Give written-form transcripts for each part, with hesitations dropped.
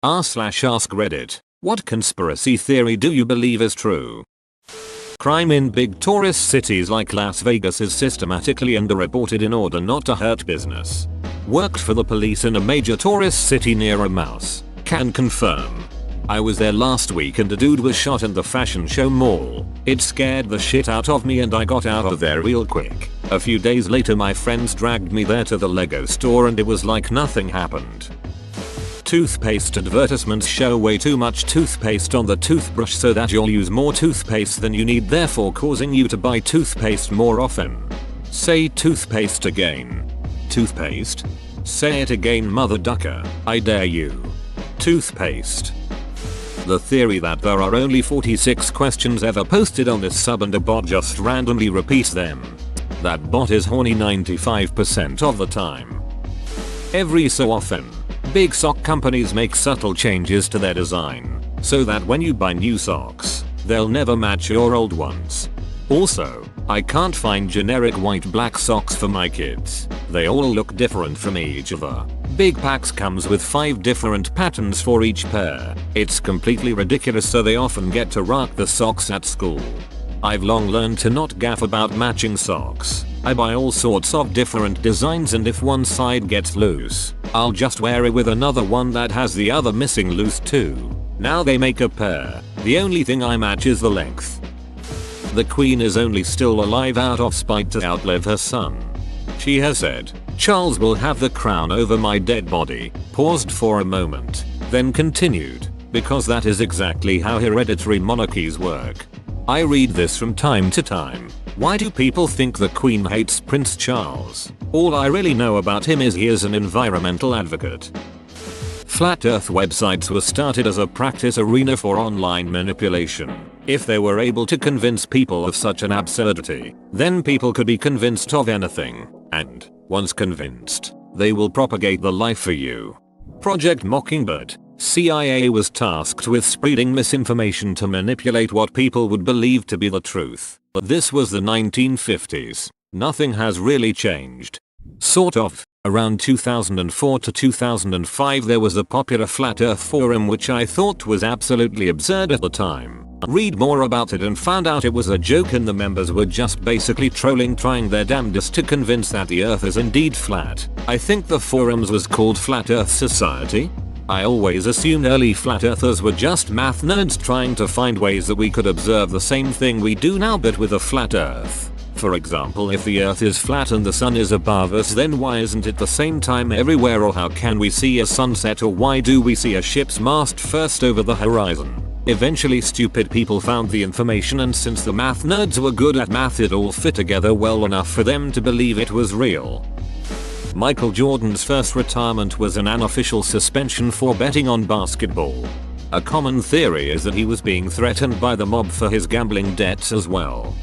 r/ask Reddit. What conspiracy theory do you believe is true? Crime in big tourist cities like Las Vegas is systematically underreported in order not to hurt business. Worked for the police in a major tourist city near a mouse. Can confirm. I was there last week and a dude was shot in the fashion show mall. It scared the shit out of me and I got out of there real quick. A few days later my friends dragged me there to the Lego store and it was like nothing happened. Toothpaste advertisements show way too much toothpaste on the toothbrush so that you'll use more toothpaste than you need, therefore causing you to buy toothpaste more often. Say toothpaste again. Toothpaste? Say it again, mother ducker. I dare you. Toothpaste. The theory that there are only 46 questions ever posted on this sub and a bot just randomly repeats them. That bot is horny 95% of the time. Every so often, big sock companies make subtle changes to their design, so that when you buy new socks, they'll never match your old ones. Also, I can't find generic white-black socks for my kids. They all look different from each other. Big packs comes with 5 different patterns for each pair. It's completely ridiculous, so they often get to rock the socks at school. I've long learned to not gaff about matching socks. I buy all sorts of different designs and if one side gets loose, I'll just wear it with another one that has the other missing loose too. Now they make a pair. The only thing I match is the length. The Queen is only still alive out of spite to outlive her son. She has said, "Charles will have the crown over my dead body," paused for a moment, then continued, "because that is exactly how hereditary monarchies work." I read this from time to time. Why do people think the Queen hates Prince Charles? All I really know about him is he is an environmental advocate. Flat Earth websites were started as a practice arena for online manipulation. If they were able to convince people of such an absurdity, then people could be convinced of anything, and, once convinced, they will propagate the lie for you. Project Mockingbird. CIA was tasked with spreading misinformation to manipulate what people would believe to be the truth. But this was the 1950s. Nothing has really changed. Sort of. Around 2004 to 2005 there was a popular Flat Earth forum which I thought was absolutely absurd at the time. Read more about it and found out it was a joke and the members were just basically trolling, trying their damnedest to convince that the earth is indeed flat. I think the forums was called Flat Earth Society. I always assumed early flat earthers were just math nerds trying to find ways that we could observe the same thing we do now but with a flat earth. For example, if the earth is flat and the sun is above us, then why isn't it the same time everywhere, or how can we see a sunset, or why do we see a ship's mast first over the horizon? Eventually stupid people found the information, and since the math nerds were good at math, it all fit together well enough for them to believe it was real. Michael Jordan's first retirement was an unofficial suspension for betting on basketball. A common theory is that he was being threatened by the mob for his gambling debts as well.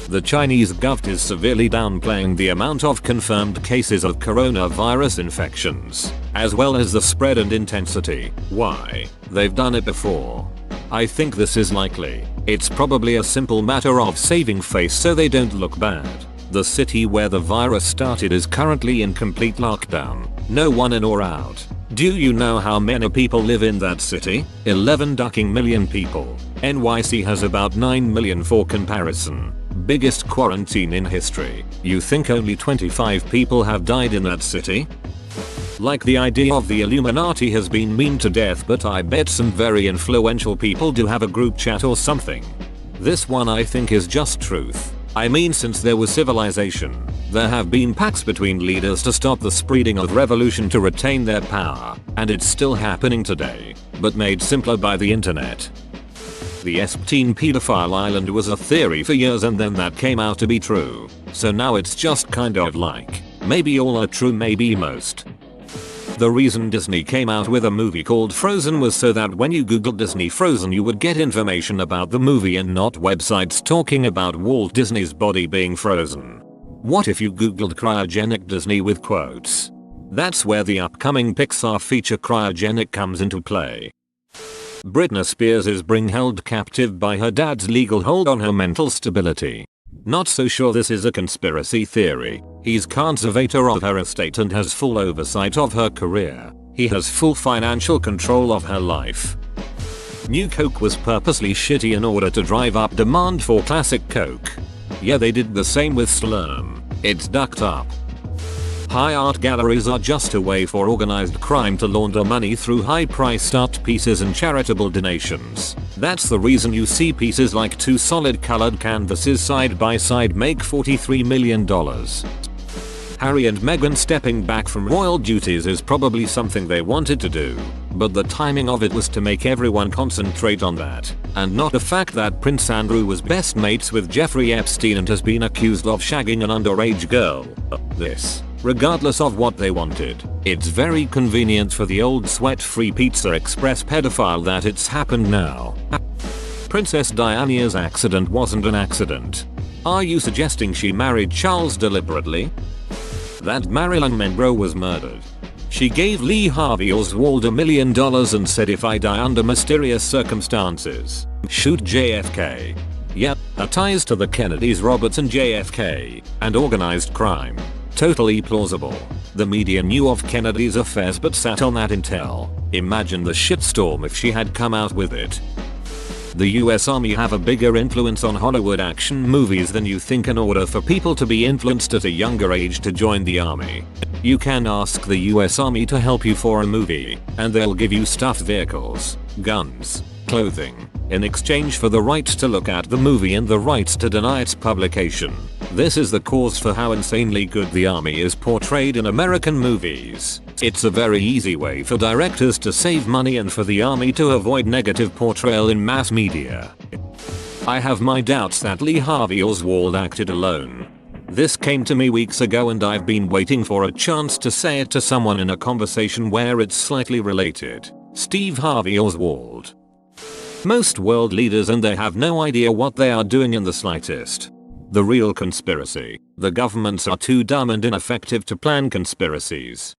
The Chinese government is severely downplaying the amount of confirmed cases of coronavirus infections, as well as the spread and intensity. Why? They've done it before. I think this is likely. It's probably a simple matter of saving face so they don't look bad. The city where the virus started is currently in complete lockdown. No one in or out. Do you know how many people live in that city? 11 million people. NYC has about 9 million for comparison. Biggest quarantine in history. You think only 25 people have died in that city? Like, the idea of the Illuminati has been memed to death, but I bet some very influential people do have a group chat or something. This one I think is just truth. I mean, since there was civilization, there have been pacts between leaders to stop the spreading of revolution to retain their power, and it's still happening today, but made simpler by the internet. The Epstein pedophile island was a theory for years and then that came out to be true, so now it's just kind of like, maybe all are true, maybe most. The reason Disney came out with a movie called Frozen was so that when you googled Disney Frozen you would get information about the movie and not websites talking about Walt Disney's body being frozen. What if you googled cryogenic Disney with quotes? That's where the upcoming Pixar feature Cryogenic comes into play. Britney Spears is being held captive by her dad's legal hold on her mental stability. Not so sure this is a conspiracy theory. He's conservator of her estate and has full oversight of her career. He has full financial control of her life. New Coke was purposely shitty in order to drive up demand for classic Coke. Yeah, they did the same with Slurm. It's ducked up. High art galleries are just a way for organized crime to launder money through high-priced art pieces and charitable donations. That's the reason you see pieces like two solid colored canvases side by side make $43 million. Harry and Meghan stepping back from royal duties is probably something they wanted to do, but the timing of it was to make everyone concentrate on that, and not the fact that Prince Andrew was best mates with Jeffrey Epstein and has been accused of shagging an underage girl. This, regardless of what they wanted, it's very convenient for the old sweat-free Pizza Express pedophile that it's happened now. Princess Diana's accident wasn't an accident. Are you suggesting she married Charles deliberately? That Marilyn Monroe was murdered. She gave Lee Harvey Oswald $1 million and said if I die under mysterious circumstances, shoot JFK. Yep, her ties to the Kennedys, Roberts and JFK, and organized crime. Totally plausible. The media knew of Kennedy's affairs but sat on that intel. Imagine the shitstorm if she had come out with it. The US Army have a bigger influence on Hollywood action movies than you think in order for people to be influenced at a younger age to join the army. You can ask the US Army to help you for a movie, and they'll give you stuffed vehicles, guns, clothing, in exchange for the right to look at the movie and the right to deny its publication. This is the cause for how insanely good the army is portrayed in American movies. It's a very easy way for directors to save money and for the army to avoid negative portrayal in mass media. I have my doubts that Lee Harvey Oswald acted alone. This came to me weeks ago and I've been waiting for a chance to say it to someone in a conversation where it's slightly related. Steve Harvey Oswald. Most world leaders and they have no idea what they are doing in the slightest. The real conspiracy. The governments are too dumb and ineffective to plan conspiracies.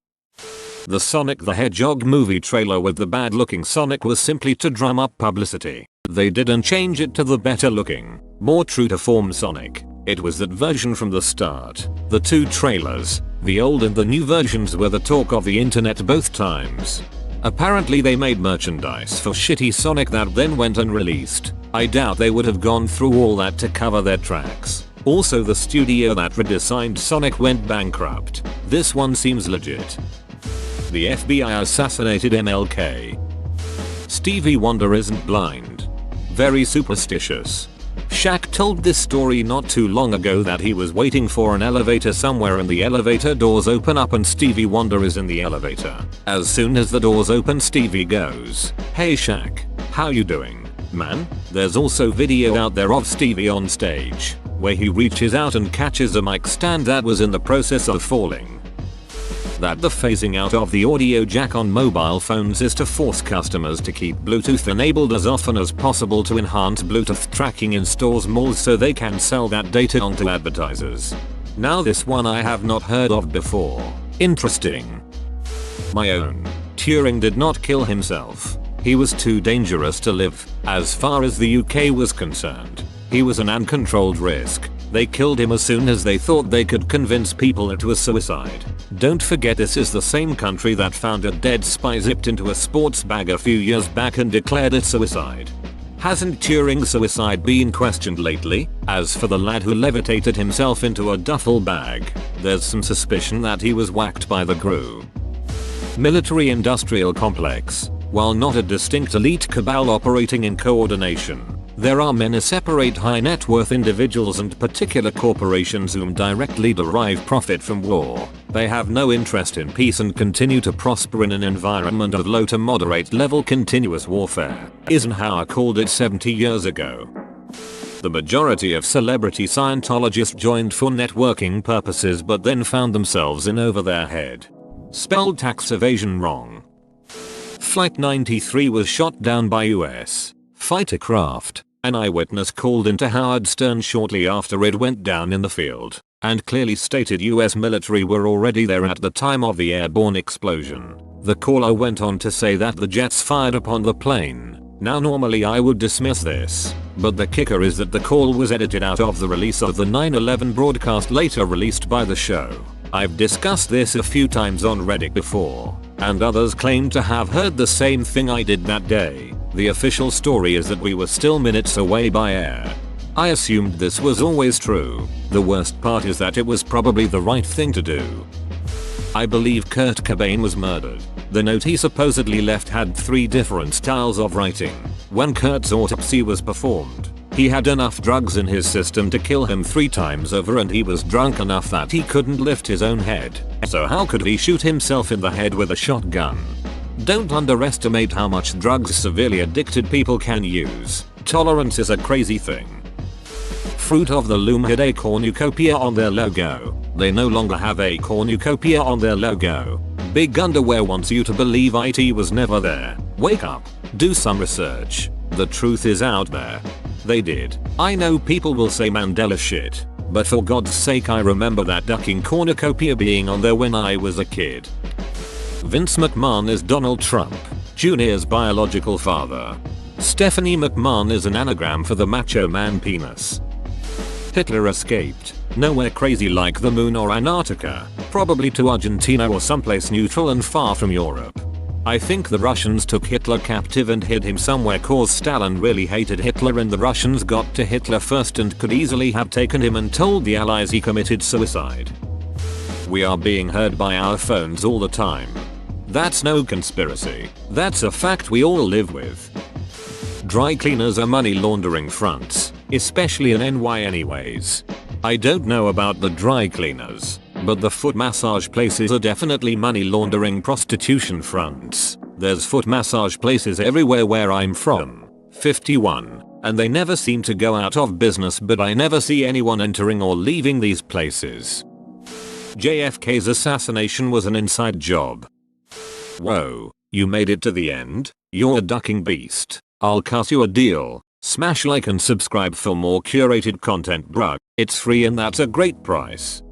The Sonic the Hedgehog movie trailer with the bad looking Sonic was simply to drum up publicity. They didn't change it to the better looking, more true to form Sonic. It was that version from the start. The two trailers, the old and the new versions, were the talk of the internet both times. Apparently they made merchandise for shitty Sonic that then went unreleased. I doubt they would have gone through all that to cover their tracks. Also, the studio that redesigned Sonic went bankrupt. This one seems legit. The FBI assassinated MLK. Stevie Wonder isn't blind. Very superstitious. Shaq told this story not too long ago that he was waiting for an elevator somewhere and the elevator doors open up and Stevie Wonder is in the elevator. As soon as the doors open, Stevie goes, "Hey Shaq, how you doing, man?" There's also video out there of Stevie on stage, where he reaches out and catches a mic stand that was in the process of falling. That the phasing out of the audio jack on mobile phones is to force customers to keep Bluetooth enabled as often as possible to enhance Bluetooth tracking in stores malls so they can sell that data onto advertisers. Now this one I have not heard of before. Interesting. My own. Turing did not kill himself. He was too dangerous to live, as far as the UK was concerned. He was an uncontrolled risk. They killed him as soon as they thought they could convince people it was suicide. Don't forget this is the same country that found a dead spy zipped into a sports bag a few years back and declared it suicide. Hasn't Turing's suicide been questioned lately? As for the lad who levitated himself into a duffel bag, there's some suspicion that he was whacked by the GRU. Military-industrial complex. While not a distinct elite cabal operating in coordination, there are many separate high-net-worth individuals and particular corporations whom directly derive profit from war. They have no interest in peace and continue to prosper in an environment of low to moderate level continuous warfare. Eisenhower called it 70 years ago. The majority of celebrity Scientologists joined for networking purposes but then found themselves in over their head. Spelled tax evasion wrong. Flight 93 was shot down by US fighter craft. An eyewitness called into Howard Stern shortly after it went down in the field, and clearly stated US military were already there at the time of the airborne explosion. The caller went on to say that the jets fired upon the plane. Now normally I would dismiss this, but the kicker is that the call was edited out of the release of the 9/11 broadcast later released by the show. I've discussed this a few times on Reddit before. and others claim to have heard the same thing I did that day. The official story is that we were still minutes away by air. I assumed this was always true. The worst part is that it was probably the right thing to do. I believe Kurt Cobain was murdered. The note he supposedly left had 3 different styles of writing. When Kurt's autopsy was performed, he had enough drugs in his system to kill him 3 times over, and he was drunk enough that he couldn't lift his own head. So how could he shoot himself in the head with a shotgun? Don't underestimate how much drugs severely addicted people can use. Tolerance is a crazy thing. Fruit of the Loom had a cornucopia on their logo. They no longer have a cornucopia on their logo. Big Underwear wants you to believe IT was never there. Wake up. Do some research. The truth is out there. They did. I know people will say Mandela shit, but for God's sake, I remember that ducking cornucopia being on there when I was a kid. Vince McMahon is Donald Trump Jr.'s biological father. Stephanie McMahon is an anagram for the Macho Man penis. Hitler escaped. Nowhere crazy like the moon or Antarctica. Probably to Argentina or someplace neutral and far from Europe. I think the Russians took Hitler captive and hid him somewhere cause Stalin really hated Hitler, and the Russians got to Hitler first and could easily have taken him and told the Allies he committed suicide. We are being heard by our phones all the time. That's no conspiracy. That's a fact we all live with. Dry cleaners are money laundering fronts, especially in NY anyways. I don't know about the dry cleaners, but the foot massage places are definitely money laundering prostitution fronts. There's foot massage places everywhere where I'm from. 51. And they never seem to go out of business, but I never see anyone entering or leaving these places. JFK's assassination was an inside job. Whoa, you made it to the end? You're a ducking beast. I'll cut you a deal. Smash like and subscribe for more curated content, bruh. It's free and that's a great price.